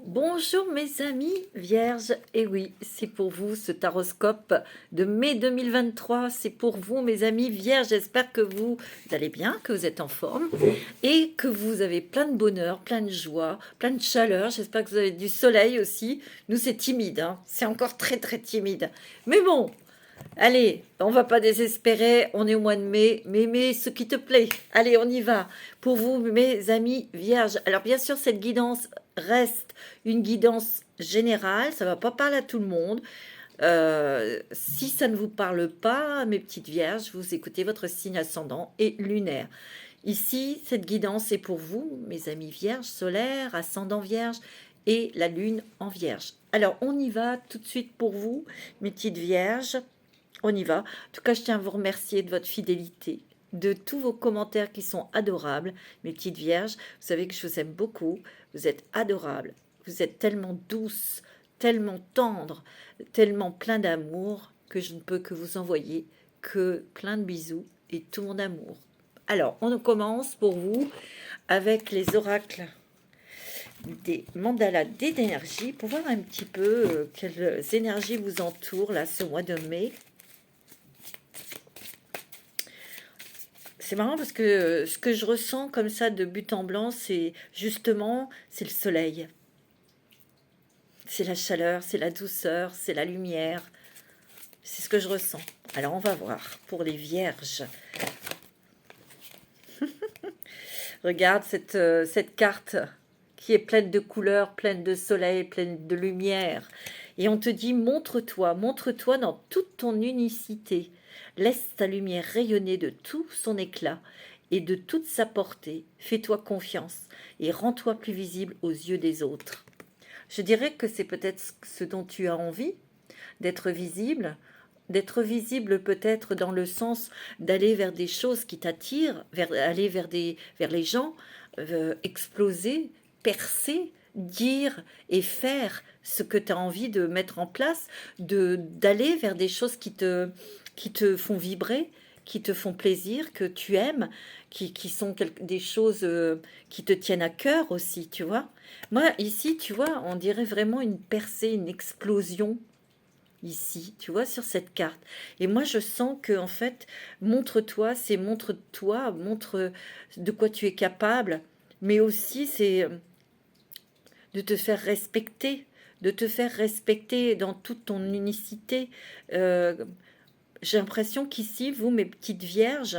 Bonjour mes amis vierges, et oui, c'est pour vous ce taroscope de mai 2023, c'est pour vous mes amis vierges, j'espère que vous allez bien, que vous êtes en forme et que vous avez plein de bonheur, plein de joie, plein de chaleur, j'espère que vous avez du soleil aussi. Nous c'est timide, hein. C'est encore très timide, mais bon, allez, on va pas désespérer, on est au mois de mai, mais ce qui te plaît. Allez, on y va. Pour vous, mes amis vierges. Alors, bien sûr, cette guidance reste une guidance générale, ça va pas parler à tout le monde. Si ça ne vous parle pas, mes petites vierges, vous écoutez votre signe ascendant et lunaire. Ici, cette guidance est pour vous, mes amis vierges, solaire, ascendant vierge et la lune en vierge. Alors, on y va tout de suite pour vous, mes petites vierges. On y va. En tout cas, je tiens à vous remercier de votre fidélité, de tous vos commentaires qui sont adorables. Mes petites vierges, vous savez que je vous aime beaucoup. Vous êtes adorables. Vous êtes tellement douces, tellement tendres, tellement plein d'amour que je ne peux que vous envoyer que plein de bisous et tout mon amour. Alors, on commence pour vous avec les oracles des mandalas d'énergie pour voir un petit peu quelles énergies vous entourent là ce mois de mai. C'est marrant parce que ce que je ressens comme ça de but en blanc, c'est justement, c'est le soleil. C'est la chaleur, c'est la douceur, c'est la lumière. C'est ce que je ressens. Alors on va voir pour les vierges. Regarde cette carte qui est pleine de couleurs, pleine de soleil, pleine de lumière. Et on te dit, montre-toi dans toute ton unicité. Laisse ta lumière rayonner de tout son éclat et de toute sa portée. Fais-toi confiance et rends-toi plus visible aux yeux des autres. Je dirais que c'est peut-être ce dont tu as envie, d'être visible peut-être dans le sens d'aller vers des choses qui t'attirent, aller vers les gens, exploser, percer, dire et faire ce que tu as envie de mettre en place, d'aller vers des choses qui te font vibrer, qui te font plaisir, que tu aimes, qui sont des choses qui te tiennent à cœur aussi, tu vois. Moi, ici, tu vois, on dirait vraiment une percée, une explosion, ici, tu vois, sur cette carte. Et moi, je sens que, en fait, montre-toi, c'est montre-toi, montre de quoi tu es capable, mais aussi, c'est de te faire respecter dans toute ton unicité. J'ai l'impression qu'ici, vous, mes petites vierges,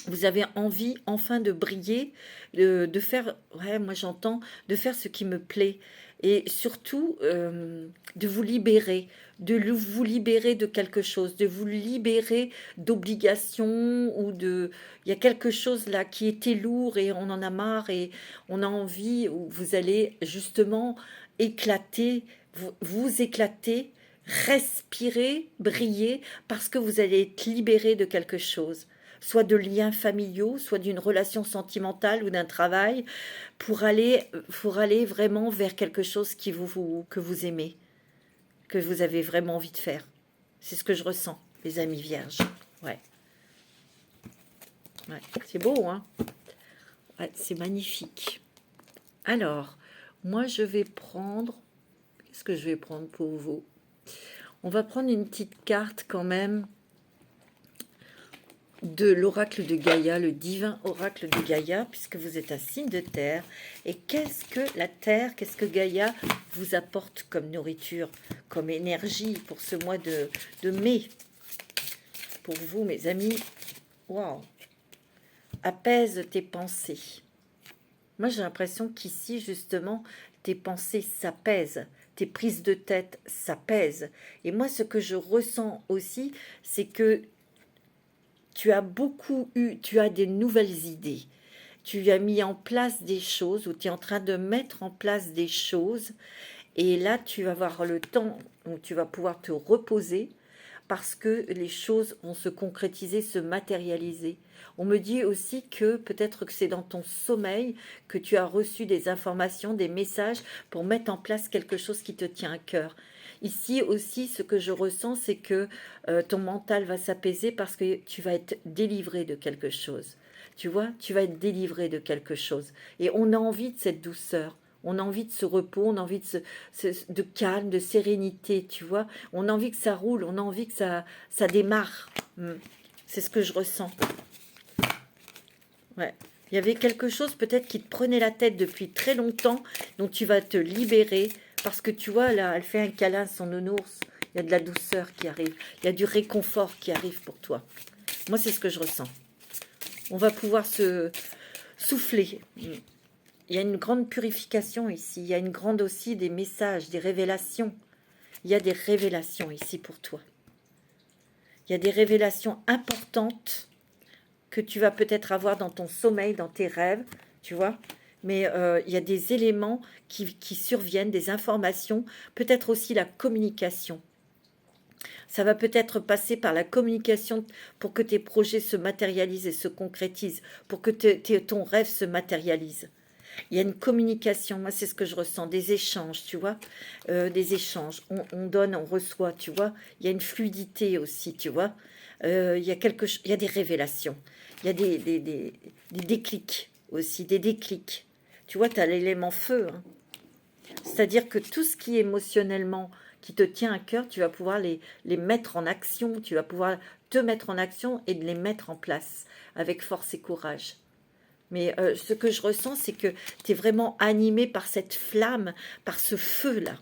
vous avez envie enfin de briller, de faire, ouais, moi j'entends, de faire ce qui me plaît. Et surtout, de vous libérer, de quelque chose, de vous libérer d'obligations ou de... Il y a quelque chose là qui était lourd et on en a marre et on a envie, où vous allez justement éclater, vous éclater, respirer, briller, parce que vous allez être libéré de quelque chose, soit de liens familiaux, soit d'une relation sentimentale ou d'un travail, pour aller vraiment vers quelque chose que vous aimez, que vous avez vraiment envie de faire. C'est ce que je ressens, les amis vierges. Ouais. Ouais. C'est beau, hein? Ouais, c'est magnifique. Alors, moi, je vais prendre... Qu'est-ce que je vais prendre pour vous? On va prendre une petite carte quand même de l'oracle de Gaïa, le divin oracle de Gaïa, puisque vous êtes un signe de terre. Et qu'est-ce que la terre, qu'est-ce que Gaïa vous apporte comme nourriture, comme énergie pour ce mois de mai? Pour vous, mes amis, waouh! Apaise tes pensées. Moi, j'ai l'impression qu'ici, justement, tes pensées s'apaisent, tes prises de tête s'apaisent. Et moi, ce que je ressens aussi, c'est que tu as des nouvelles idées. Tu as mis en place des choses, ou tu es en train de mettre en place des choses. Et là, tu vas avoir le temps où tu vas pouvoir te reposer parce que les choses vont se concrétiser, se matérialiser. On me dit aussi que peut-être que c'est dans ton sommeil que tu as reçu des informations, des messages pour mettre en place quelque chose qui te tient à cœur. Ici aussi, ce que je ressens, c'est que ton mental va s'apaiser parce que tu vas être délivré de quelque chose. Tu vois, tu vas être délivré de quelque chose. Et on a envie de cette douceur. On a envie de ce repos, on a envie de calme, de sérénité, tu vois. On a envie que ça roule, on a envie que ça démarre. C'est ce que je ressens. Ouais. Il y avait quelque chose peut-être qui te prenait la tête depuis très longtemps, dont tu vas te libérer, parce que tu vois, là, elle fait un câlin à son nounours. Il y a de la douceur qui arrive, il y a du réconfort qui arrive pour toi. Moi, c'est ce que je ressens. On va pouvoir se souffler. Il y a une grande purification ici, il y a une grande aussi des messages, des révélations. Il y a des révélations ici pour toi. Il y a des révélations importantes que tu vas peut-être avoir dans ton sommeil, dans tes rêves, tu vois. Mais il y a des éléments qui surviennent, des informations, peut-être aussi la communication. Ça va peut-être passer par la communication pour que tes projets se matérialisent et se concrétisent, pour que ton rêve se matérialise. Il y a une communication, moi c'est ce que je ressens, des échanges, tu vois, des échanges, on donne, on reçoit, tu vois, il y a une fluidité aussi, tu vois, il y a il y a des révélations, il y a des déclics aussi, des déclics, tu vois, tu as l'élément feu, hein. C'est-à-dire que tout ce qui est émotionnellement, qui te tient à cœur, tu vas pouvoir les mettre en action, tu vas pouvoir te mettre en action et de les mettre en place avec force et courage. Mais ce que je ressens, c'est que tu es vraiment animé par cette flamme, par ce feu-là.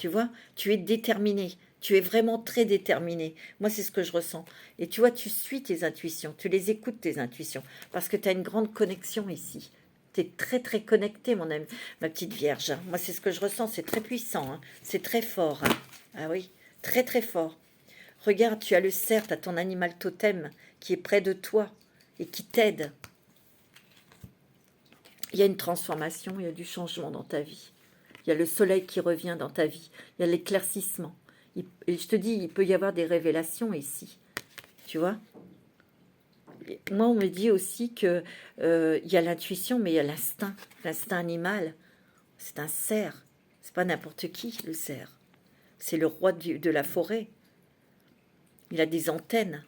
Tu vois, tu es déterminé. Tu es vraiment très déterminé. Moi, c'est ce que je ressens. Et tu vois, tu suis tes intuitions. Tu les écoutes, tes intuitions. Parce que tu as une grande connexion ici. Tu es très, très connecté, mon ami, ma petite Vierge. Moi, c'est ce que je ressens. C'est très puissant. Hein. C'est très fort. Hein. Ah oui, très, très fort. Regarde, tu as le cerf, tu as ton animal totem qui est près de toi et qui t'aide. Il y a une transformation, il y a du changement dans ta vie. Il y a le soleil qui revient dans ta vie. Il y a l'éclaircissement. Et je te dis, il peut y avoir des révélations ici. Tu vois? Et moi, on me dit aussi que il y a l'intuition, mais il y a l'instinct. L'instinct animal. C'est un cerf. C'est pas n'importe qui, le cerf. C'est le roi de la forêt. Il a des antennes.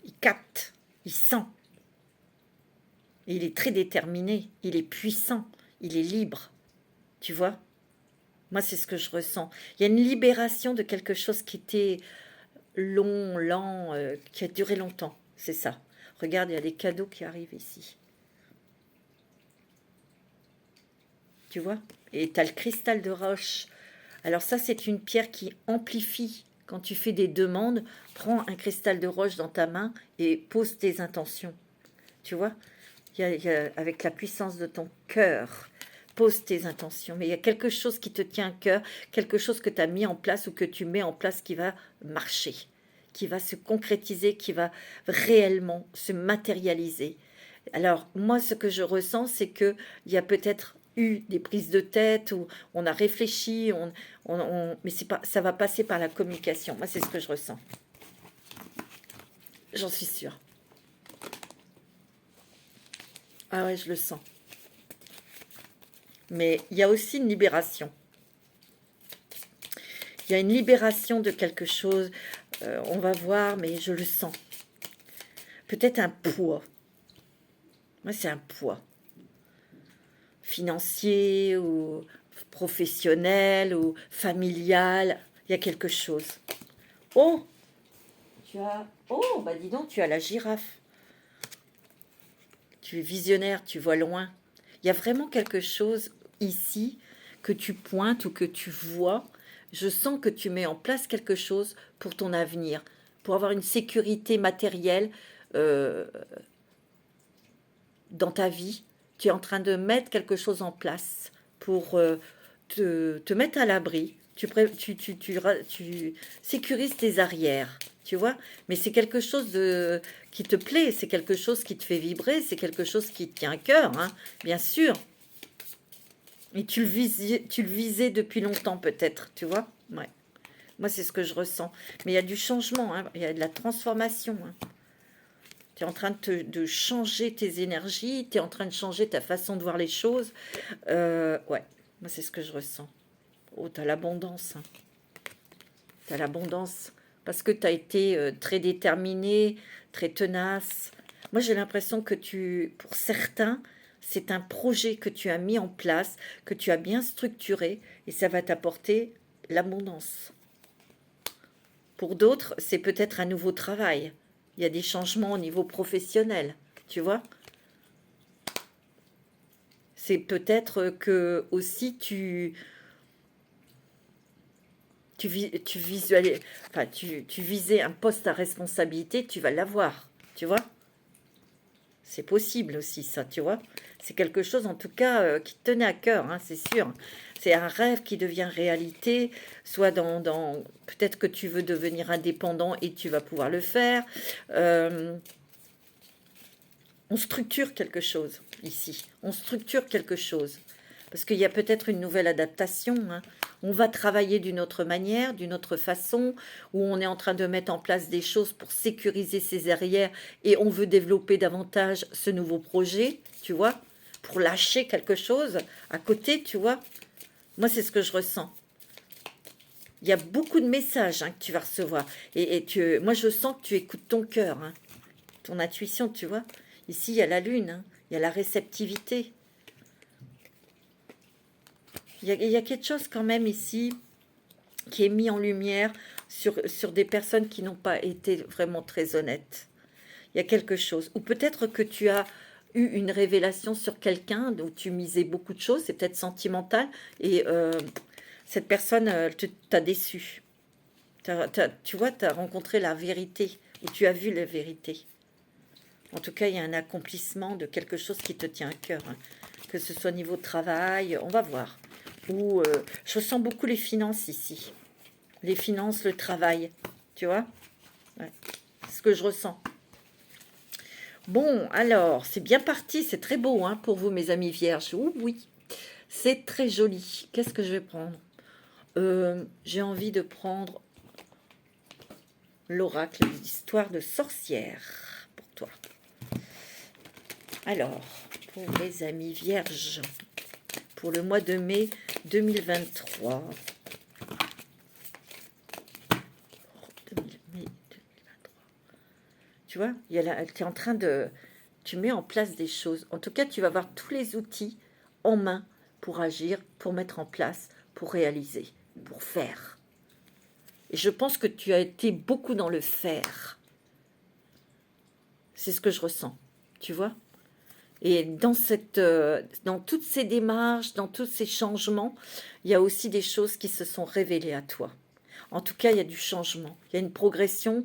Il capte. Il sent. Et il est très déterminé. Il est puissant. Il est libre. Tu vois? Moi, c'est ce que je ressens. Il y a une libération de quelque chose qui était long, lent, qui a duré longtemps. C'est ça. Regarde, il y a des cadeaux qui arrivent ici. Tu vois? Et tu as le cristal de roche. Alors ça, c'est une pierre qui amplifie. Quand tu fais des demandes, prends un cristal de roche dans ta main et pose tes intentions. Tu vois? Avec la puissance de ton cœur. Pose tes intentions, mais il y a quelque chose qui te tient à cœur, quelque chose que tu as mis en place ou que tu mets en place qui va marcher, qui va se concrétiser, qui va réellement se matérialiser. Alors, moi, ce que je ressens, c'est qu'il y a peut-être eu des prises de tête, où on a réfléchi, mais c'est pas, ça va passer par la communication. Moi, c'est ce que je ressens. J'en suis sûre. Ah ouais, je le sens. Mais il y a aussi une libération. Il y a une libération de quelque chose. On va voir, mais je le sens. Peut-être un poids. Moi, c'est un poids. Financier ou professionnel ou familial. Il y a quelque chose. Oh, bah dis donc, tu as la girafe. Tu es visionnaire, tu vois loin. Il y a vraiment quelque chose ici que tu pointes ou que tu vois. Je sens que tu mets en place quelque chose pour ton avenir, pour avoir une sécurité matérielle euh, dans ta vie. Tu es en train de mettre quelque chose en place pour te mettre à l'abri. Tu sécurises tes arrières, tu vois. Mais c'est quelque chose qui te plaît, c'est quelque chose qui te fait vibrer, c'est quelque chose qui te tient à cœur, hein, bien sûr. Et tu le visais depuis longtemps peut-être, tu vois. Ouais. Moi, c'est ce que je ressens. Mais il y a du changement, hein, il y a de la transformation. Hein. Tu es en train de changer tes énergies, tu es en train de changer ta façon de voir les choses. Ouais, moi, c'est ce que je ressens. Oh, tu as l'abondance. Hein. Tu as l'abondance. Parce que tu as été très déterminé, très tenace. Moi, j'ai l'impression que pour certains, c'est un projet que tu as mis en place, que tu as bien structuré, et ça va t'apporter l'abondance. Pour d'autres, c'est peut-être un nouveau travail. Il y a des changements au niveau professionnel, tu vois. C'est peut-être que aussi tu visais un poste à responsabilité, tu vas l'avoir, tu vois. C'est possible aussi, ça, tu vois. C'est quelque chose, en tout cas, qui te tenait à cœur, hein, c'est sûr. C'est un rêve qui devient réalité, soit peut-être que tu veux devenir indépendant et tu vas pouvoir le faire. Euh, on structure quelque chose ici. On structure quelque chose. Parce qu'il y a peut-être une nouvelle adaptation, hein. On va travailler d'une autre manière, d'une autre façon, où on est en train de mettre en place des choses pour sécuriser ses arrières et on veut développer davantage ce nouveau projet, tu vois, pour lâcher quelque chose à côté, tu vois. Moi, c'est ce que je ressens. Il y a beaucoup de messages, hein, que tu vas recevoir. Moi, je sens que tu écoutes ton cœur, hein, ton intuition, tu vois. Ici, il y a la lune, hein, il y a la réceptivité. Il y a quelque chose quand même ici qui est mis en lumière sur des personnes qui n'ont pas été vraiment très honnêtes. Il y a quelque chose. Ou peut-être que tu as eu une révélation sur quelqu'un dont tu misais beaucoup de choses, c'est peut-être sentimental, et cette personne t'a déçu. Tu vois, tu as rencontré la vérité, ou tu as vu la vérité. En tout cas, il y a un accomplissement de quelque chose qui te tient à cœur, hein. Que ce soit au niveau de travail, on va voir. Ou je ressens beaucoup les finances ici. Les finances, le travail, tu vois, ouais, c'est ce que je ressens. Bon, alors, c'est bien parti, c'est très beau, hein, pour vous, mes amis vierges. Ouh, oui, c'est très joli. Qu'est-ce que je vais prendre? J'ai envie de prendre l'oracle d'histoire de sorcière pour toi. Alors, pour mes amis vierges, pour le mois de mai 2023. Tu vois, tu es en train de... Tu mets en place des choses. En tout cas, tu vas avoir tous les outils en main pour agir, pour mettre en place, pour réaliser, pour faire. Et je pense que tu as été beaucoup dans le faire. C'est ce que je ressens, tu vois. Et dans toutes ces démarches, dans tous ces changements, il y a aussi des choses qui se sont révélées à toi. En tout cas, il y a du changement, il y a une progression.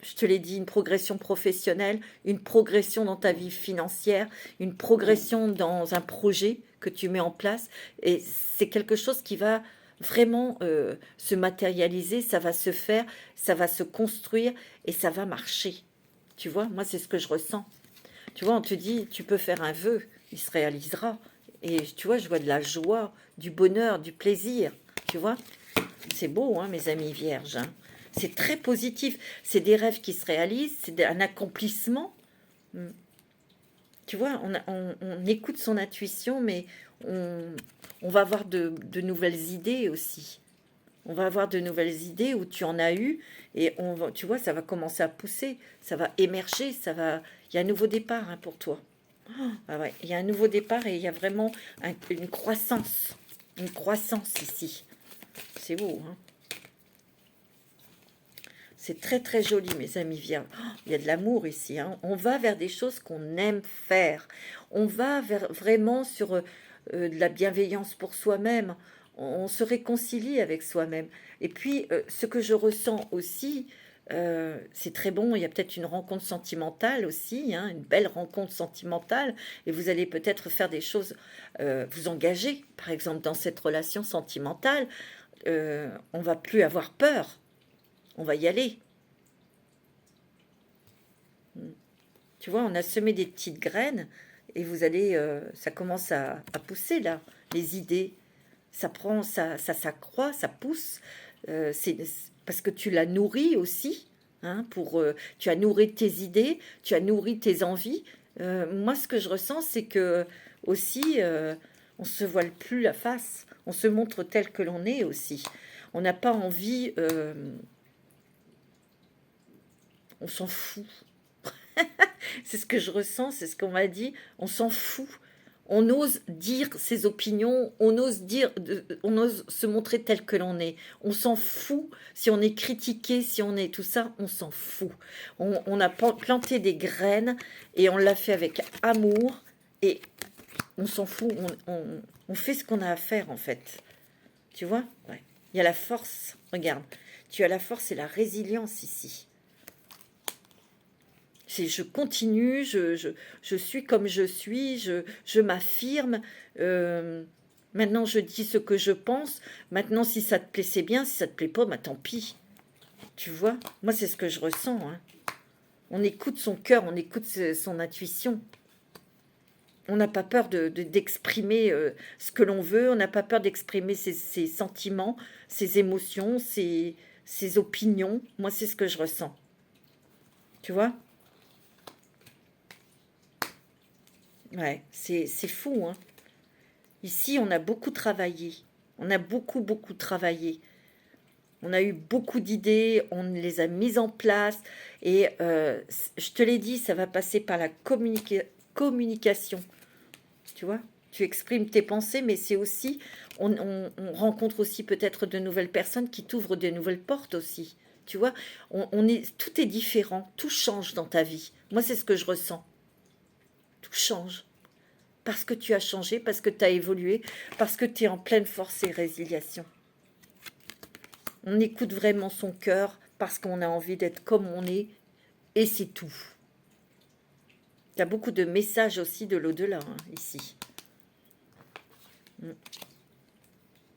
Je te l'ai dit, une progression professionnelle, une progression dans ta vie financière, une progression dans un projet que tu mets en place. Et c'est quelque chose qui va vraiment se matérialiser, ça va se faire, ça va se construire et ça va marcher. Tu vois, moi, c'est ce que je ressens. Tu vois, on te dit, tu peux faire un vœu, il se réalisera. Et tu vois, je vois de la joie, du bonheur, du plaisir. Tu vois, c'est beau, hein, mes amis vierges, hein. C'est très positif. C'est des rêves qui se réalisent, c'est un accomplissement. Tu vois, on écoute son intuition, mais on va avoir de nouvelles idées aussi. On va avoir de nouvelles idées où tu en as eu et tu vois, ça va commencer à pousser, ça va émerger, il y a un nouveau départ, hein, pour toi. Ah ouais, il y a un nouveau départ et il y a vraiment une croissance ici. C'est beau, hein. C'est très très joli, mes amis vierges. Oh, il y a de l'amour ici, hein. On va vers des choses qu'on aime faire. On va vraiment sur de la bienveillance pour soi-même. On se réconcilie avec soi-même. Et puis, ce que je ressens aussi, c'est très bon. Il y a peut-être une rencontre sentimentale aussi, hein, une belle rencontre sentimentale. Et vous allez peut-être faire des choses, vous engager, par exemple, dans cette relation sentimentale. On va plus avoir peur. On va y aller. Tu vois, on a semé des petites graines et vous allez, ça commence à pousser là, les idées. Ça s'accroît, ça pousse. C'est parce que tu l'as nourri aussi, hein, tu as nourri tes idées, tu as nourri tes envies. Moi, ce que je ressens, c'est que aussi, on se voile plus la face, on se montre tel que l'on est aussi. On n'a pas envie, on s'en fout. C'est ce que je ressens, c'est ce qu'on m'a dit, on s'en fout. On ose dire ses opinions, on ose dire, on ose se montrer tel que l'on est. On s'en fout si on est critiqué, si on est tout ça, on s'en fout. On a planté des graines et on l'a fait avec amour et on s'en fout. On fait ce qu'on a à faire en fait. Tu vois? Ouais. Il y a la force. Regarde, tu as la force et la résilience ici. Je continue, je suis comme je suis, je m'affirme. Maintenant, je dis ce que je pense. Maintenant, si ça te plaît, c'est bien. Si ça te plaît pas, bah, tant pis. Tu vois? Moi, c'est ce que je ressens. Hein. On écoute son cœur, on écoute son intuition. On n'a pas peur d'exprimer ce que l'on veut. On n'a pas peur d'exprimer ses sentiments, ses émotions, ses opinions. Moi, c'est ce que je ressens. Tu vois? Ouais, c'est fou, hein. Ici, on a beaucoup travaillé. On a beaucoup, beaucoup travaillé. On a eu beaucoup d'idées, on les a mises en place. Et je te l'ai dit, ça va passer par la communication. Tu vois? Tu exprimes tes pensées, mais c'est aussi... On rencontre aussi peut-être de nouvelles personnes qui t'ouvrent de nouvelles portes aussi. Tu vois? Tout est différent, tout change dans ta vie. Moi, c'est ce que je ressens. Tout change. Parce que tu as changé, parce que tu as évolué, parce que tu es en pleine force et résiliation. On écoute vraiment son cœur parce qu'on a envie d'être comme on est et c'est tout. Il y a beaucoup de messages aussi de l'au-delà, hein, ici.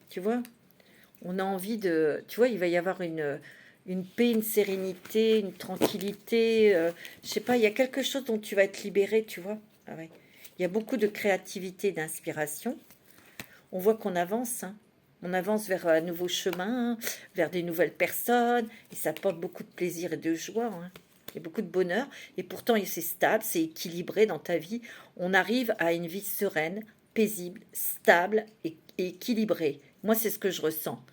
Tu vois? On a envie de... Tu vois, il va y avoir une paix, une sérénité, une tranquillité. Je sais pas, il y a quelque chose dont tu vas être libéré, tu vois? Ah ouais. Il y a beaucoup de créativité, d'inspiration. On voit qu'on avance, hein. On avance vers un nouveau chemin, vers des nouvelles personnes, et ça apporte beaucoup de plaisir et de joie, hein. Il y a beaucoup de bonheur, et pourtant c'est stable, c'est équilibré dans ta vie. On arrive à une vie sereine, paisible, stable et équilibrée. Moi, c'est ce que je ressens.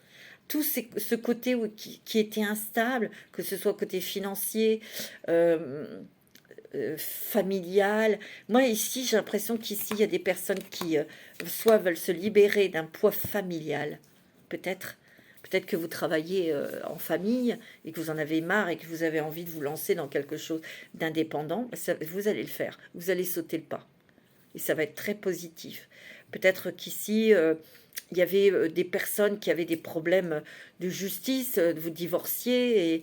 Tout ce côté qui était instable, que ce soit côté financier, familiale. Moi, ici, j'ai l'impression qu'ici, il y a des personnes qui soit veulent se libérer d'un poids familial, peut-être. Peut-être que vous travaillez en famille et que vous en avez marre et que vous avez envie de vous lancer dans quelque chose d'indépendant. Vous allez le faire. Vous allez sauter le pas. Et ça va être très positif. Peut-être qu'ici, il y avait des personnes qui avaient des problèmes de justice, vous divorciez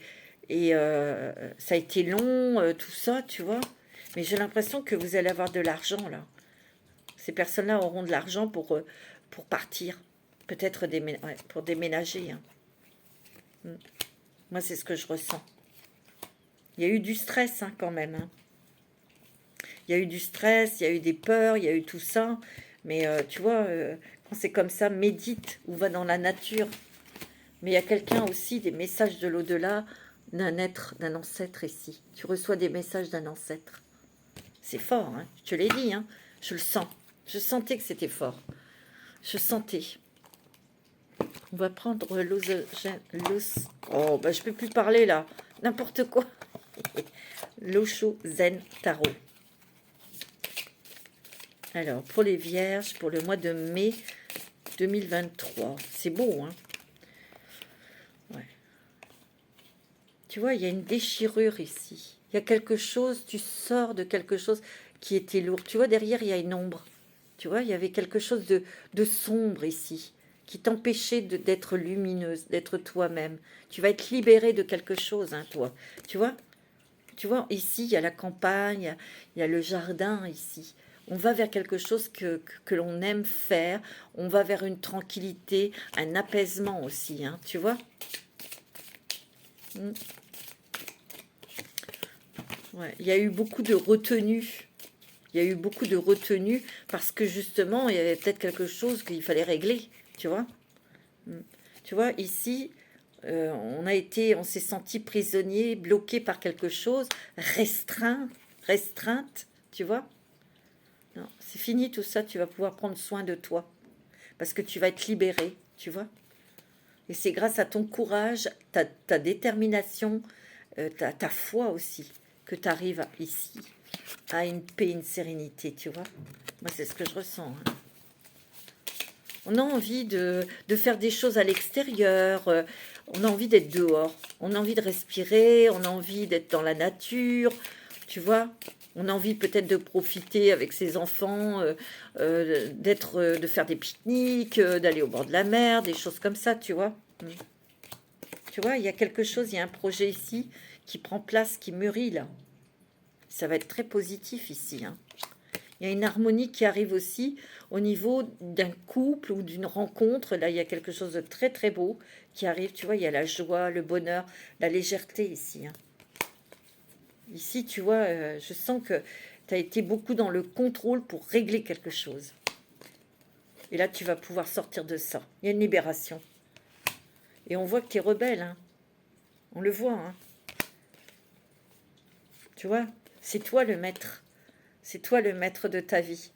et ça a été long, tout ça, tu vois. Mais j'ai l'impression que vous allez avoir de l'argent, là. Ces personnes-là auront de l'argent pour partir. Peut-être pour déménager. Hein. Moi, c'est ce que je ressens. Il y a eu du stress, hein, quand même. Hein. Il y a eu du stress, il y a eu des peurs, il y a eu tout ça. Mais tu vois, quand c'est comme ça, médite ou va dans la nature. Mais il y a quelqu'un aussi, des messages de l'au-delà, d'un être, d'un ancêtre ici. Tu reçois des messages d'un ancêtre. C'est fort, hein, je te l'ai dit, hein, je le sens. Je sentais que c'était fort. Je sentais. On va prendre oh, bah, je peux plus parler là. N'importe quoi. L'Osho Zen Tarot. Alors, pour les vierges, pour le mois de mai 2023. C'est beau, hein. Ouais. Tu vois, il y a une déchirure ici. Il y a quelque chose, tu sors de quelque chose qui était lourd. Tu vois, derrière, il y a une ombre. Tu vois, il y avait quelque chose de sombre ici, qui t'empêchait d'être lumineuse, d'être toi-même. Tu vas être libérée de quelque chose, hein, toi. Tu vois, ici, il y a la campagne, il y a le jardin, ici. On va vers quelque chose que l'on aime faire. On va vers une tranquillité, un apaisement aussi, hein, tu vois. Ouais, il y a eu beaucoup de retenue. Il y a eu beaucoup de retenue parce que justement, il y avait peut-être quelque chose qu'il fallait régler, tu vois. Tu vois, ici, on s'est senti prisonnier, bloqué par quelque chose, restreinte, tu vois. Non, c'est fini tout ça, tu vas pouvoir prendre soin de toi parce que tu vas être libéré, tu vois. Et c'est grâce à ton courage, ta détermination, ta foi aussi, que tu arrives ici à une paix, une sérénité, tu vois. Moi, c'est ce que je ressens. Hein. On a envie de faire des choses à l'extérieur, on a envie d'être dehors, on a envie de respirer, on a envie d'être dans la nature, tu vois. On a envie peut-être de profiter avec ses enfants, de faire des pique-niques, d'aller au bord de la mer, des choses comme ça, tu vois. Tu vois, il y a quelque chose, il y a un projet ici qui prend place, qui mûrit là. Ça va être très positif ici, hein. Il y a une harmonie qui arrive aussi au niveau d'un couple ou d'une rencontre. Là, il y a quelque chose de très, très beau qui arrive. Tu vois, il y a la joie, le bonheur, la légèreté ici. Hein. Ici, tu vois, je sens que tu as été beaucoup dans le contrôle pour régler quelque chose. Et là, tu vas pouvoir sortir de ça. Il y a une libération. Et on voit que tu es rebelle. Hein. On le voit. Hein. Tu vois, c'est toi le maître. C'est toi le maître de ta vie.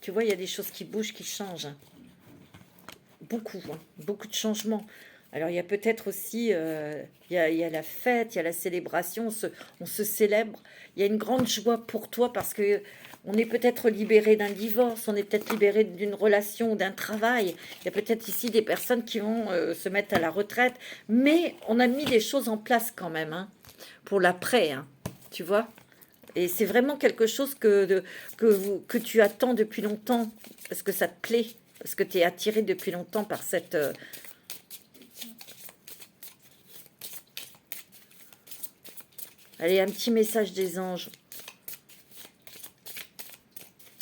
Tu vois, il y a des choses qui bougent, qui changent. Beaucoup, hein, beaucoup de changements. Alors, il y a peut-être aussi, il y a la fête, il y a la célébration, on se célèbre. Il y a une grande joie pour toi parce que on est peut-être libéré d'un divorce, on est peut-être libéré d'une relation, d'un travail. Il y a peut-être ici des personnes qui vont se mettre à la retraite. Mais on a mis des choses en place quand même, hein, pour l'après, hein, tu vois. Et c'est vraiment quelque chose que tu attends depuis longtemps, parce que ça te plaît, parce que tu es attiré depuis longtemps par cette... Allez, un petit message des anges.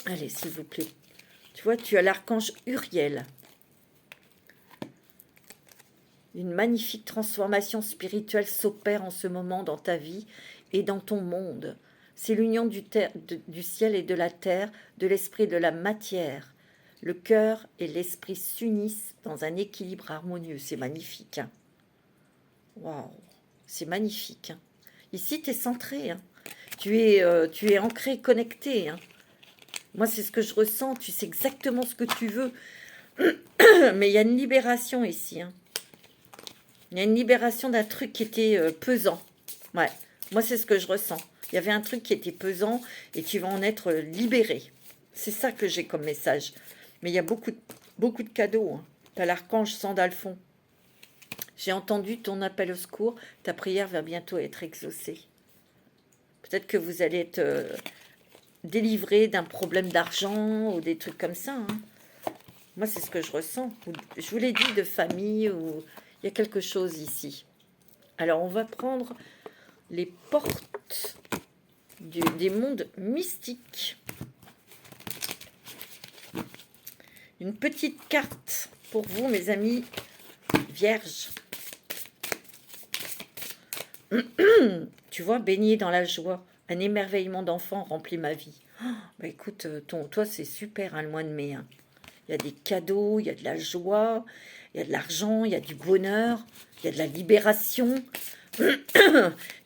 Allez, s'il vous plaît. Tu vois, tu as l'archange Uriel. Une magnifique transformation spirituelle s'opère en ce moment dans ta vie et dans ton monde. C'est l'union du ciel et de la terre, de l'esprit et de la matière. Le cœur et l'esprit s'unissent dans un équilibre harmonieux. C'est magnifique. Hein. Waouh, c'est magnifique. Hein. Ici, tu es centré. Hein. Tu es ancré, connecté. Hein. Moi, c'est ce que je ressens. Tu sais exactement ce que tu veux. Mais il y a une libération ici. Hein. Il y a une libération d'un truc qui était pesant. Ouais, moi, c'est ce que je ressens. Il y avait un truc qui était pesant et tu vas en être libéré. C'est ça que j'ai comme message. Mais il y a beaucoup de cadeaux. Hein. Tu as l'archange Sandalphon. J'ai entendu ton appel au secours. Ta prière va bientôt être exaucée. Peut-être que vous allez être délivré d'un problème d'argent ou des trucs comme ça. Hein. Moi, c'est ce que je ressens. Je vous l'ai dit, de famille, ou il y a quelque chose ici. Alors, on va prendre les portes des mondes mystiques. Une petite carte pour vous, mes amis vierges. Tu vois, baigner dans la joie, un émerveillement d'enfant remplit ma vie. Oh, bah écoute, toi, c'est super, hein, le mois de mai. Hein. Il y a des cadeaux, il y a de la joie, il y a de l'argent, il y a du bonheur, il y a de la libération. Il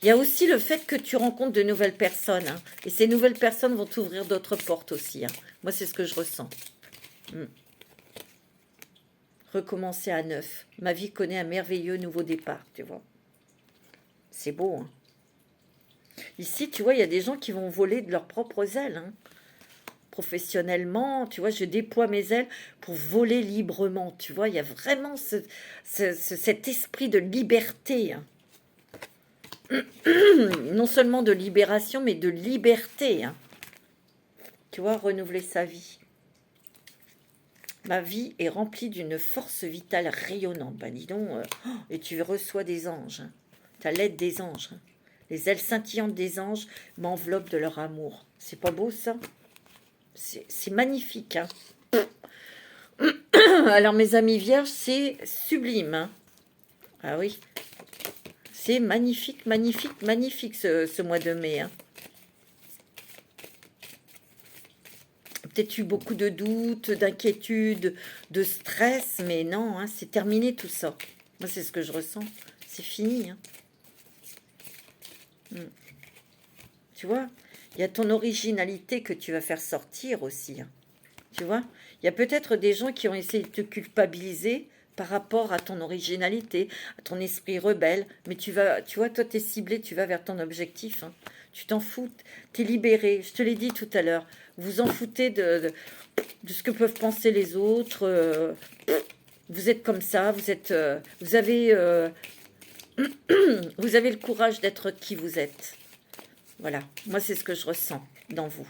y a aussi le fait que tu rencontres de nouvelles personnes. Hein, et ces nouvelles personnes vont t'ouvrir d'autres portes aussi. Hein. Moi, c'est ce que je ressens. Recommencer à neuf. Ma vie connaît un merveilleux nouveau départ, tu vois. C'est beau, hein. Ici, tu vois, il y a des gens qui vont voler de leurs propres ailes. Hein. Professionnellement, tu vois, je déploie mes ailes pour voler librement. Tu vois, il y a vraiment cet esprit de liberté. Hein. Non seulement de libération, mais de liberté. Hein. Tu vois, renouveler sa vie. Ma vie est remplie d'une force vitale rayonnante. Ben dis donc, et tu reçois des anges. Hein. Tu as l'aide des anges. Hein. Les ailes scintillantes des anges m'enveloppent de leur amour. C'est pas beau, ça? C'est magnifique. Hein. Alors, mes amis vierges, c'est sublime. Hein. Ah oui. C'est magnifique, magnifique, magnifique, ce mois de mai. Hein. Peut-être eu beaucoup de doutes, d'inquiétudes, de stress, mais non, hein, c'est terminé tout ça. Moi, c'est ce que je ressens. C'est fini. Hein. Tu vois, il y a ton originalité que tu vas faire sortir aussi. Hein. Tu vois, il y a peut-être des gens qui ont essayé de te culpabiliser, par rapport à ton originalité, à ton esprit rebelle. Mais tu vois, toi, tu es ciblé, tu vas vers ton objectif. Hein. Tu t'en fous, tu es libéré. Je te l'ai dit tout à l'heure. Vous en foutez de ce que peuvent penser les autres. Vous êtes comme ça, vous avez le courage d'être qui vous êtes. Voilà, moi c'est ce que je ressens dans vous.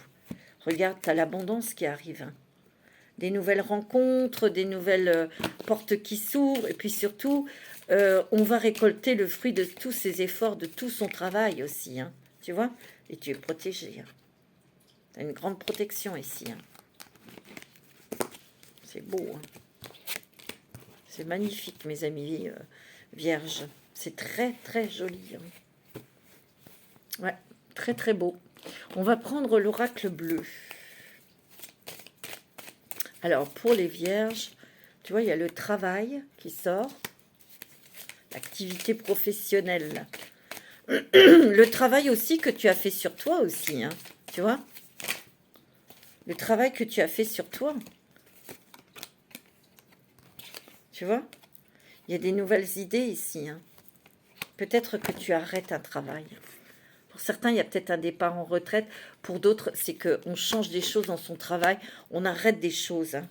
Regarde, tu as l'abondance qui arrive. Hein. Des nouvelles rencontres, des nouvelles portes qui s'ouvrent. Et puis surtout, on va récolter le fruit de tous ses efforts, de tout son travail aussi. Hein. Tu vois? Et tu es protégé. Hein. Tu as une grande protection ici. Hein. C'est beau. Hein. C'est magnifique, mes amis vierges. C'est très, très joli. Hein. Ouais, très, très beau. On va prendre l'oracle bleu. Alors, pour les vierges, tu vois, il y a le travail qui sort. L'activité professionnelle. Le travail aussi que tu as fait sur toi aussi, hein, tu vois. Le travail que tu as fait sur toi. Tu vois, il y a des nouvelles idées ici. Hein. Peut-être que tu arrêtes un travail. Pour certains, il y a peut-être un départ en retraite. Pour d'autres, c'est qu'on change des choses dans son travail. On arrête des choses hein,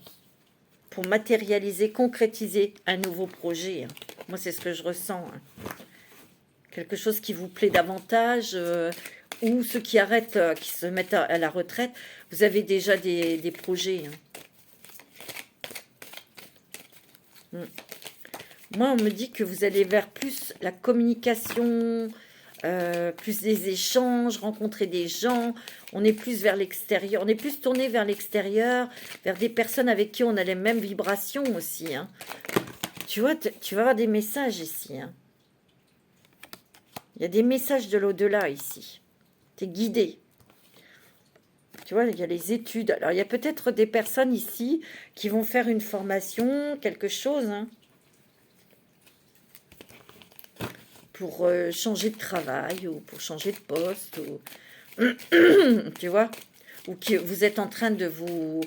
pour matérialiser, concrétiser un nouveau projet. Hein. Moi, c'est ce que je ressens. Hein. Quelque chose qui vous plaît davantage ou ceux qui arrêtent, qui se mettent à la retraite. Vous avez déjà des projets. Hein. Moi, on me dit que vous allez vers plus la communication, plus des échanges, rencontrer des gens. On est plus vers l'extérieur. On est plus tourné vers l'extérieur, vers des personnes avec qui on a les mêmes vibrations aussi. Hein. Tu vois, tu vas avoir des messages ici. Hein. Il y a des messages de l'au-delà ici. Tu es guidé. Tu vois, il y a les études. Alors, il y a peut-être des personnes ici qui vont faire une formation, quelque chose, hein, pour changer de travail ou pour changer de poste. Ou... tu vois, ou que vous êtes en train de vous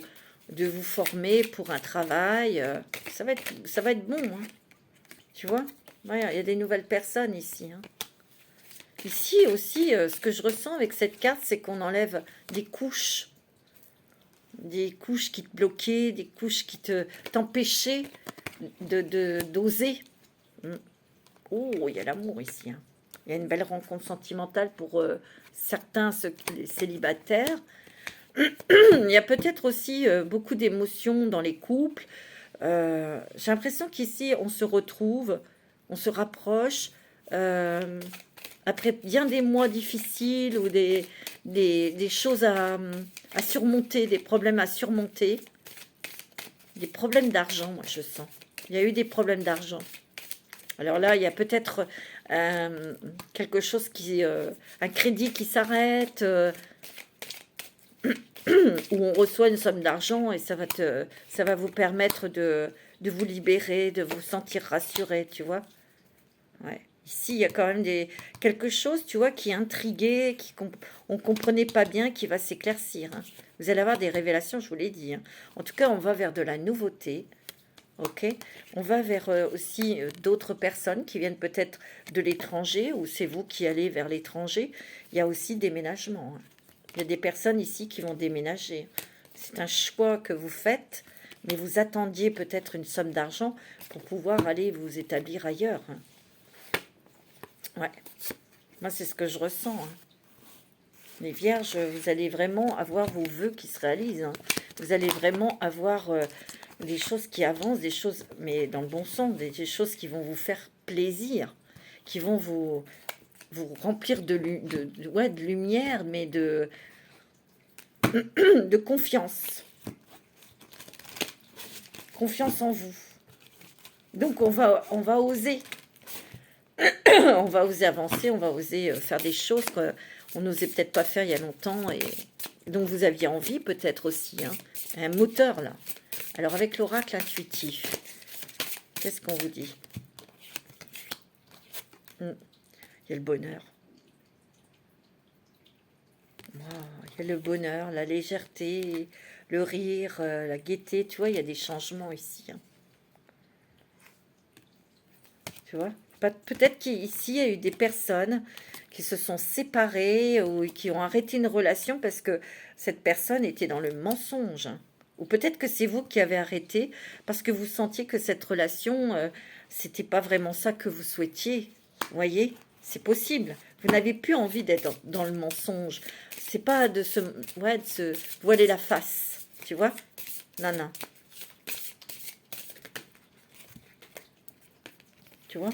former pour un travail. Ça va être bon. Hein, tu vois, ouais, il y a des nouvelles personnes ici. Hein. Ici aussi, ce que je ressens avec cette carte, c'est qu'on enlève des couches. Des couches qui te bloquaient, des couches qui t'empêchaient d'oser. Oh, il y a l'amour ici. Hein. Il y a une belle rencontre sentimentale pour certains les célibataires. Il y a peut-être aussi beaucoup d'émotions dans les couples. J'ai l'impression qu'ici, on se retrouve, on se rapproche. Après bien des mois difficiles ou des choses à surmonter, des problèmes à surmonter, des problèmes d'argent, moi je sens. Il y a eu des problèmes d'argent. Alors là, il y a peut-être quelque chose un crédit qui s'arrête, où on reçoit une somme d'argent et ça va vous permettre de vous libérer, de vous sentir rassuré, tu vois. Ouais. Ici, il y a quand même quelque chose, tu vois, qui est intrigué, on ne comprenait pas bien, qui va s'éclaircir. Hein. Vous allez avoir des révélations, je vous l'ai dit. Hein. En tout cas, on va vers de la nouveauté. Ok, on va vers aussi d'autres personnes qui viennent peut-être de l'étranger, ou c'est vous qui allez vers l'étranger. Il y a aussi déménagement. Hein. Il y a des personnes ici qui vont déménager. C'est un choix que vous faites, mais vous attendiez peut-être une somme d'argent pour pouvoir aller vous établir ailleurs. Hein. Ouais, moi c'est ce que je ressens. Hein. Les vierges, vous allez vraiment avoir vos vœux qui se réalisent. Hein. Vous allez vraiment avoir des choses qui avancent, des choses, mais dans le bon sens, des choses qui vont vous faire plaisir, qui vont vous remplir de lumière, mais de confiance. Confiance en vous. Donc on va oser. On va oser avancer, on va oser faire des choses qu'on n'osait peut-être pas faire il y a longtemps et dont vous aviez envie peut-être aussi. Hein. Un moteur là. Alors avec l'oracle intuitif, qu'est-ce qu'on vous dit? Il y a le bonheur. Wow, il y a le bonheur, la légèreté, le rire, la gaieté. Tu vois, il y a des changements ici. Hein. Tu vois? Peut-être qu'ici, il y a eu des personnes qui se sont séparées ou qui ont arrêté une relation parce que cette personne était dans le mensonge. Ou peut-être que c'est vous qui avez arrêté parce que vous sentiez que cette relation, c'était pas vraiment ça que vous souhaitiez. Vous voyez? C'est possible. Vous n'avez plus envie d'être dans le mensonge. C'est pas ouais, de se voiler la face. Tu vois? Non, non. Tu vois?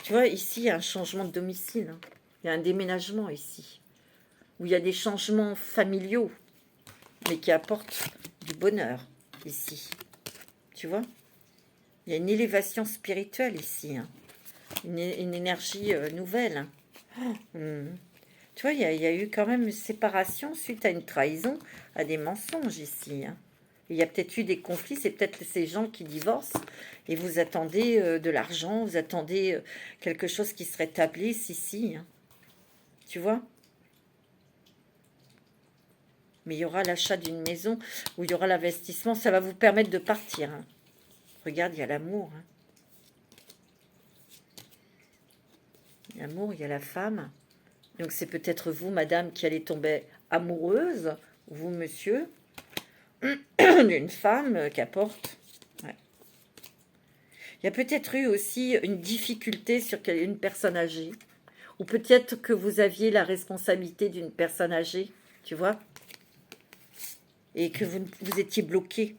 Tu vois, ici, il y a un changement de domicile, hein. Il y a un déménagement ici, où il y a des changements familiaux, mais qui apportent du bonheur ici. Tu vois? Il y a une élévation spirituelle ici, hein. Une énergie nouvelle, hein. Tu vois, il y a eu quand même une séparation suite à une trahison, à des mensonges ici, hein. Il y a peut-être eu des conflits, c'est peut-être ces gens qui divorcent et vous attendez de l'argent, vous attendez quelque chose qui se rétablisse ici, hein. Tu vois? Mais il y aura l'achat d'une maison où il y aura l'investissement, ça va vous permettre de partir, hein. Regarde, il y a l'amour, hein. L'amour, il y a la femme. Donc c'est peut-être vous, madame, qui allez tomber amoureuse, ou vous, monsieur, d'une femme qu'apporte. Ouais. Il y a peut-être eu aussi une difficulté sur une personne âgée. Ou peut-être que vous aviez la responsabilité d'une personne âgée, tu vois, et que vous étiez bloqué.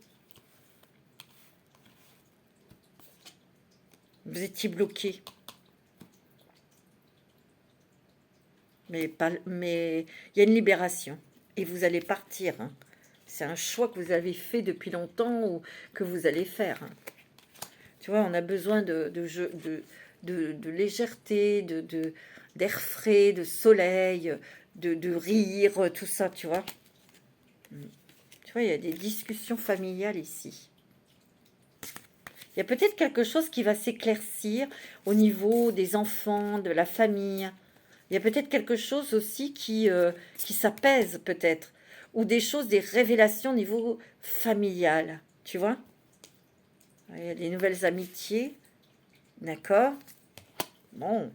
Vous étiez bloqué. Mais il y a une libération. Et vous allez partir, hein. C'est un choix que vous avez fait depuis longtemps ou que vous allez faire, hein. Tu vois, on a besoin de légèreté, d'air frais, de soleil, de rire, tout ça, tu vois. Tu vois, il y a des discussions familiales ici. Il y a peut-être quelque chose qui va s'éclaircir au niveau des enfants, de la famille. Il y a peut-être quelque chose aussi qui s'apaise peut-être. Ou des choses, des révélations au niveau familial. Tu vois? Il y a des nouvelles amitiés. D'accord? Bon.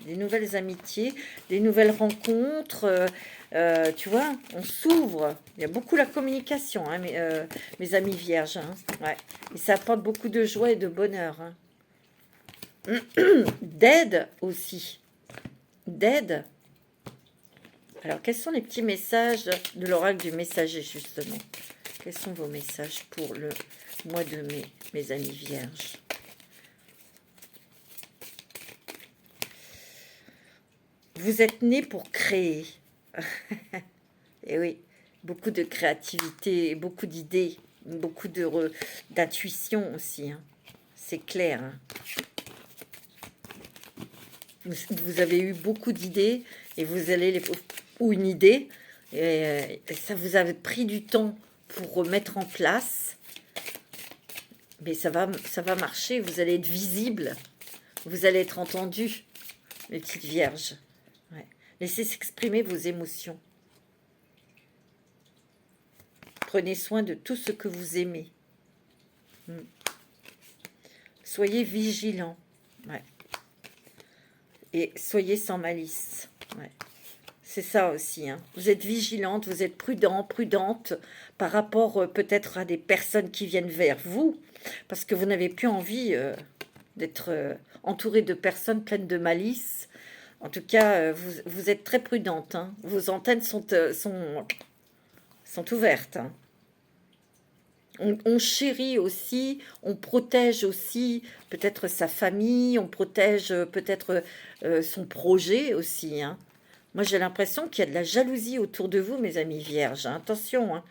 Des nouvelles amitiés, des nouvelles rencontres. Tu vois, on s'ouvre. Il y a beaucoup la communication, hein, mes amis vierges, hein. Ouais. Et ça apporte beaucoup de joie et de bonheur, hein. D'aide aussi. D'aide. Alors, quels sont les petits messages de l'oracle du messager, justement? Quels sont vos messages pour le mois de mai, mes amis vierges? Vous êtes nés pour créer. Et oui, beaucoup de créativité, beaucoup d'idées, beaucoup d'intuition aussi, hein. C'est clair, hein. Vous avez eu beaucoup d'idées et vous allez ou une idée et ça vous a pris du temps pour remettre en place, mais ça va marcher. Vous allez être visible, vous allez être entendu, les petites vierges. Ouais. Laissez s'exprimer vos émotions. Prenez soin de tout ce que vous aimez. Soyez vigilants. Ouais. Et soyez sans malice. Ouais. C'est ça aussi, hein. Vous êtes vigilante, vous êtes prudente par rapport peut-être à des personnes qui viennent vers vous, parce que vous n'avez plus envie d'être entouré de personnes pleines de malice. En tout cas, vous êtes très prudente, hein. Vos antennes sont ouvertes, hein. On chérit aussi, on protège aussi peut-être sa famille, on protège peut-être son projet aussi, hein. Moi, j'ai l'impression qu'il y a de la jalousie autour de vous, mes amis vierges, hein. Attention, hein.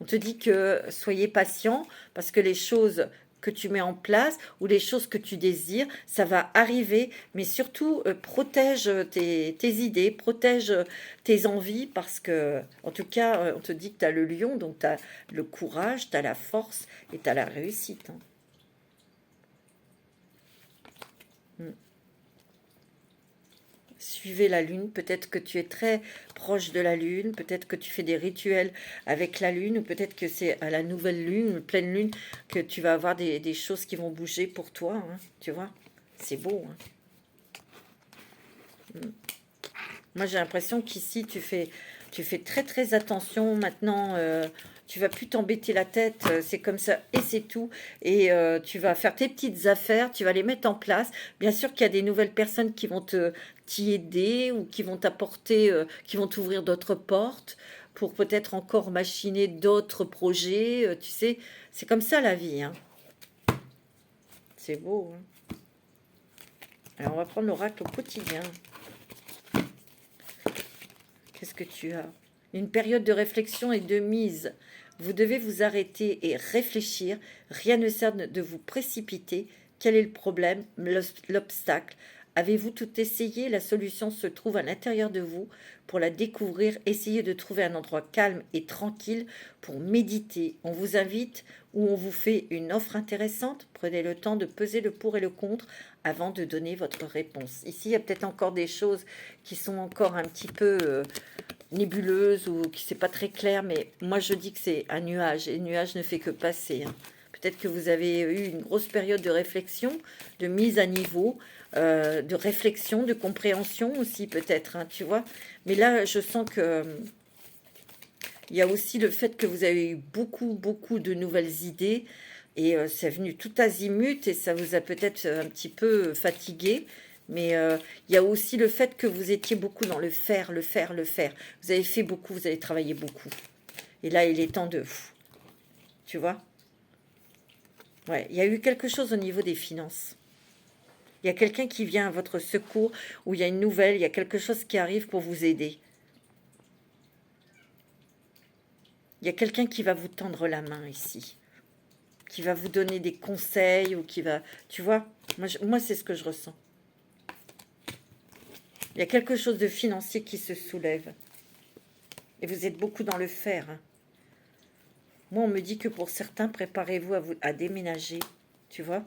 On te dit que soyez patient parce que les choses que tu mets en place ou les choses que tu désires, ça va arriver. Mais surtout, protège tes idées, protège tes envies parce que, en tout cas, on te dit que tu as le lion, donc tu as le courage, tu as la force et tu as la réussite, hein. Suivez la lune, peut-être que tu es très proche de la lune, peut-être que tu fais des rituels avec la lune, ou peut-être que c'est à la nouvelle lune, pleine lune, que tu vas avoir des choses qui vont bouger pour toi, hein, tu vois. C'est beau, hein. Moi, j'ai l'impression qu'ici, tu fais très, très attention. Maintenant, tu vas plus t'embêter la tête. C'est comme ça et c'est tout. Et tu vas faire tes petites affaires. Tu vas les mettre en place. Bien sûr qu'il y a des nouvelles personnes qui vont t'y aider ou qui vont t'apporter, qui vont t'ouvrir d'autres portes pour peut-être encore machiner d'autres projets. Tu sais, c'est comme ça la vie, hein. C'est beau, hein. Alors, on va prendre l'oracle au quotidien. Qu'est-ce que tu as? Une période de réflexion et de mise. Vous devez vous arrêter et réfléchir. Rien ne sert de vous précipiter. Quel est le problème, l'obstacle? Avez-vous tout essayé? La solution se trouve à l'intérieur de vous. Pour la découvrir, essayez de trouver un endroit calme et tranquille pour méditer. On vous invite ou on vous fait une offre intéressante. Prenez le temps de peser le pour et le contre avant de donner votre réponse. Ici, il y a peut-être encore des choses qui sont encore un petit peu nébuleuses ou qui c'est pas très clair, mais moi je dis que c'est un nuage et le nuage ne fait que passer, hein. Peut-être que vous avez eu une grosse période de réflexion, de mise à niveau, de réflexion, de compréhension aussi peut-être, hein, tu vois. Mais là, je sens que il y a aussi le fait que vous avez eu beaucoup de nouvelles idées et c'est venu tout azimut et ça vous a peut-être un petit peu fatigué. Mais il y a aussi le fait que vous étiez beaucoup dans le faire, le faire, le faire. Vous avez fait beaucoup, vous avez travaillé beaucoup. Et là, il est temps de... Tu vois? Ouais, il y a eu quelque chose au niveau des finances. Il y a quelqu'un qui vient à votre secours, ou il y a une nouvelle, il y a quelque chose qui arrive pour vous aider. Il y a quelqu'un qui va vous tendre la main ici, qui va vous donner des conseils, ou qui va... Tu vois? Moi c'est ce que je ressens. Il y a quelque chose de financier qui se soulève. Et vous êtes beaucoup dans le faire, hein. Moi, on me dit que pour certains, préparez-vous à déménager. Tu vois?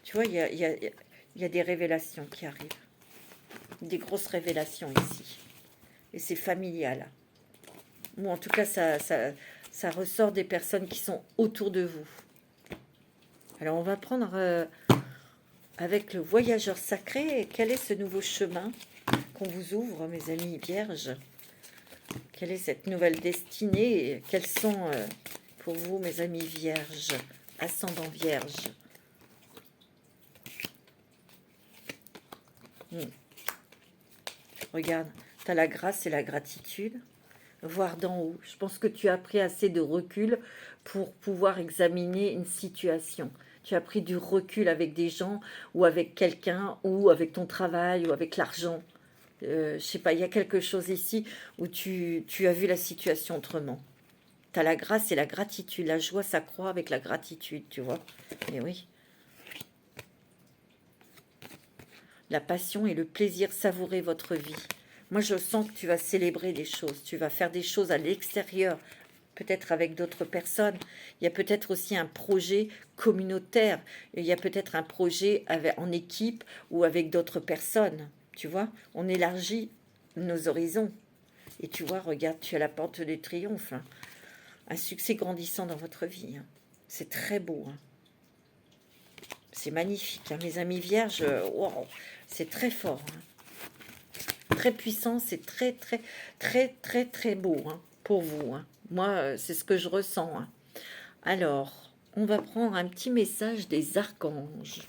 Tu vois, il y a des révélations qui arrivent. Des grosses révélations ici. Et c'est familial. Ou en tout cas, ça ressort des personnes qui sont autour de vous. Alors, on va prendre avec le voyageur sacré. Quel est ce nouveau chemin qu'on vous ouvre, mes amis vierges? Quelle est cette nouvelle destinée? Quels sont pour vous, mes amis vierges, ascendant vierge? Regarde, tu as la grâce et la gratitude. Voir d'en haut. Je pense que tu as pris assez de recul pour pouvoir examiner une situation. Tu as pris du recul avec des gens ou avec quelqu'un ou avec ton travail ou avec l'argent. Je sais pas, il y a quelque chose ici où tu as vu la situation autrement. Tu as la grâce et la gratitude. La joie s'accroît avec la gratitude, tu vois. Et oui. La passion et le plaisir, savourer votre vie. Moi, je sens que tu vas célébrer des choses. Tu vas faire des choses à l'extérieur, peut-être avec d'autres personnes. Il y a peut-être aussi un projet communautaire. Il y a peut-être un projet en équipe ou avec d'autres personnes. Tu vois, on élargit nos horizons. Et tu vois, regarde, tu as la porte du triomphe, hein. Un succès grandissant dans votre vie, hein. C'est très beau, hein. C'est magnifique, hein. Mes amis vierges, wow, c'est très fort, hein. Très puissant, c'est très beau, hein, pour vous, hein. Moi, c'est ce que je ressens, hein. Alors, on va prendre un petit message des archanges.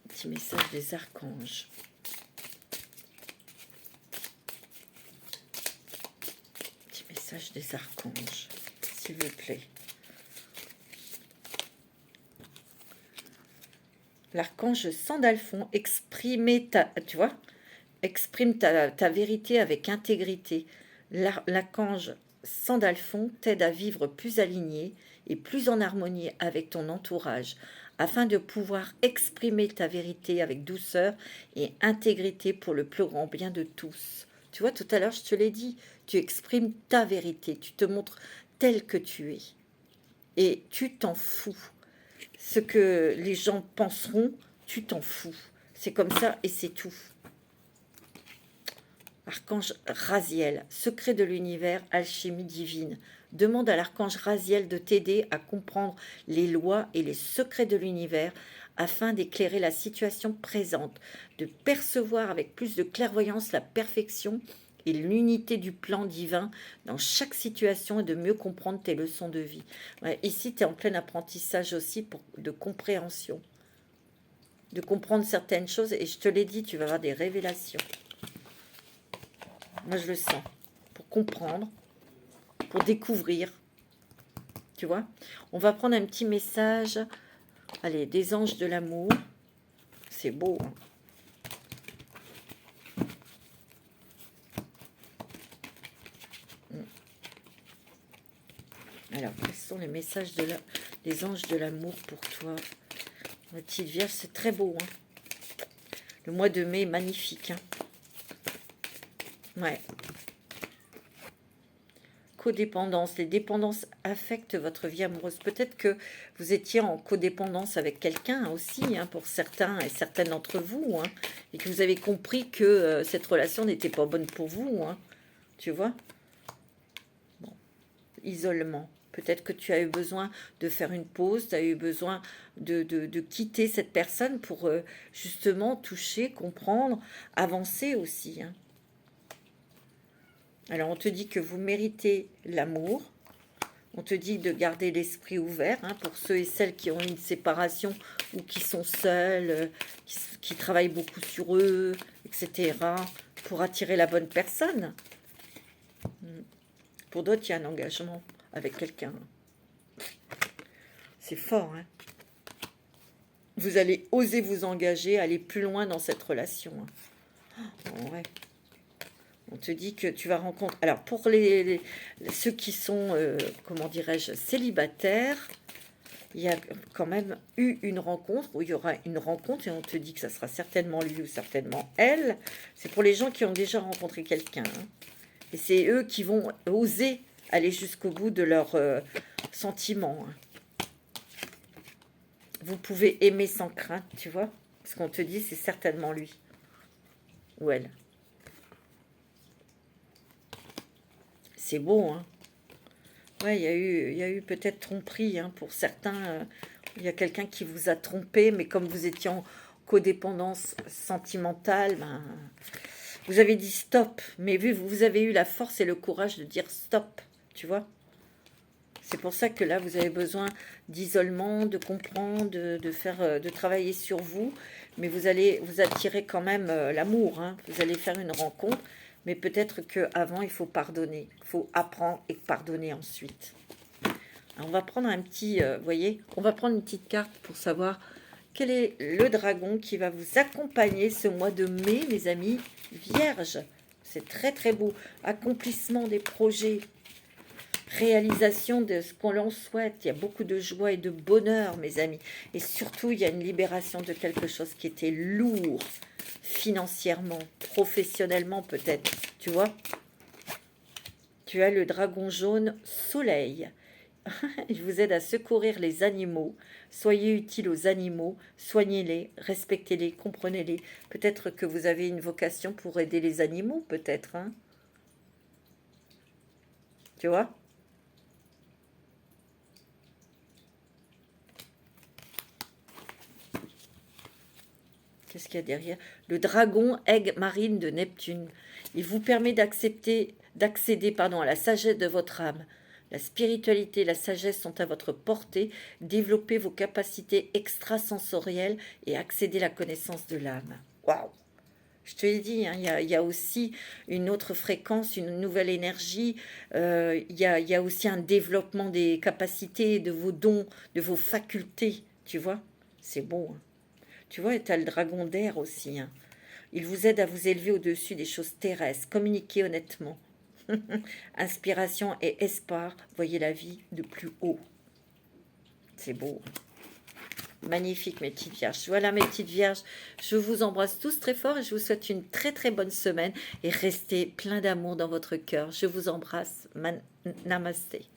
Un petit message des archanges. Un petit message des archanges, s'il vous plaît. L'archange Sandalphon, exprime ta vérité avec intégrité. L'archange Sandalphon t'aide à vivre plus aligné et plus en harmonie avec ton entourage, afin de pouvoir exprimer ta vérité avec douceur et intégrité pour le plus grand bien de tous. Tu vois, tout à l'heure, je te l'ai dit, tu exprimes ta vérité, tu te montres tel que tu es. Et tu t'en fous. ce que les gens penseront, tu t'en fous. C'est comme ça et c'est tout. Archange Raziel, secret de l'univers, alchimie divine. Demande à l'archange Raziel de t'aider à comprendre les lois et les secrets de l'univers afin d'éclairer la situation présente, de percevoir avec plus de clairvoyance la perfection et l'unité du plan divin dans chaque situation et de mieux comprendre tes leçons de vie. Ouais, ici, tu es en plein apprentissage aussi de compréhension, de comprendre certaines choses et je te l'ai dit, tu vas avoir des révélations. Moi, je le sens. Pour comprendre, pour découvrir. Tu vois? On va prendre un petit message. Allez, des anges de l'amour. C'est beau. Hein? Alors, quels sont les messages des anges de l'amour pour toi? Ma petite Vierge, c'est très beau. Hein? Le mois de mai est magnifique. Hein? Ouais. Codépendance. Les dépendances affectent votre vie amoureuse. Peut-être que vous étiez en codépendance avec quelqu'un aussi, hein, pour certains et certaines d'entre vous, hein, et que vous avez compris que cette relation n'était pas bonne pour vous. Hein, tu vois? Bon. Isolement. Peut-être que tu as eu besoin de faire une pause, tu as eu besoin de quitter cette personne pour justement toucher, comprendre, avancer aussi. Hein. Alors, on te dit que vous méritez l'amour. On te dit de garder l'esprit ouvert, hein, pour ceux et celles qui ont une séparation ou qui sont seuls, qui travaillent beaucoup sur eux, etc. Pour attirer la bonne personne. Pour d'autres, il y a un engagement avec quelqu'un. C'est fort, hein. Vous allez oser vous engager, aller plus loin dans cette relation. Hein. Ouais. On te dit que tu vas rencontrer... Alors, pour ceux qui sont, comment dirais-je, célibataires, il y a quand même eu une rencontre, où il y aura une rencontre, et on te dit que ça sera certainement lui ou certainement elle. C'est pour les gens qui ont déjà rencontré quelqu'un. Hein. Et c'est eux qui vont oser aller jusqu'au bout de leurs sentiments. Hein. Vous pouvez aimer sans crainte, tu vois. Ce qu'on te dit, c'est certainement lui ou elle. C'est beau, hein. Ouais, il y a eu peut-être tromperie, hein, pour certains. Il y a quelqu'un qui vous a trompé, mais comme vous étiez en codépendance sentimentale, ben, vous avez dit stop. Mais vous avez eu la force et le courage de dire stop, tu vois. C'est pour ça que là, vous avez besoin d'isolement, de comprendre, de travailler sur vous. Mais vous allez vous attirer quand même l'amour. Hein. Vous allez faire une rencontre. Mais peut-être qu'avant, il faut pardonner. Il faut apprendre et pardonner ensuite. Alors, on va prendre un petit... vous voyez, on va prendre une petite carte pour savoir quel est le dragon qui va vous accompagner ce mois de mai, mes amis. Vierge, c'est très très beau. Accomplissement des projets. Réalisation de ce qu'on l'on souhaite. Il y a beaucoup de joie et de bonheur, mes amis. Et surtout, il y a une libération de quelque chose qui était lourd, financièrement, professionnellement peut-être. Tu vois? Tu as le dragon jaune soleil. Je vous aide à secourir les animaux. Soyez utile aux animaux. Soignez-les, respectez-les, comprenez-les. Peut-être que vous avez une vocation pour aider les animaux, peut-être. Hein? Tu vois? Qu'est-ce qu'il y a derrière? Le dragon aigle marine de Neptune. Il vous permet d'accéder à la sagesse de votre âme. La spiritualité et la sagesse sont à votre portée. Développez vos capacités extrasensorielles et accédez à la connaissance de l'âme. Waouh! Je te l'ai dit, hein, il y a aussi une autre fréquence, une nouvelle énergie. Il y a aussi un développement des capacités, de vos dons, de vos facultés. Tu vois? C'est beau, hein. Tu vois, tu as le dragon d'air aussi. Hein. Il vous aide à vous élever au-dessus des choses terrestres. Communiquez honnêtement. Inspiration et espoir. Voyez la vie de plus haut. C'est beau. Magnifique, mes petites vierges. Voilà, mes petites vierges. Je vous embrasse tous très fort et je vous souhaite une très très bonne semaine. Et restez plein d'amour dans votre cœur. Je vous embrasse. Namasté.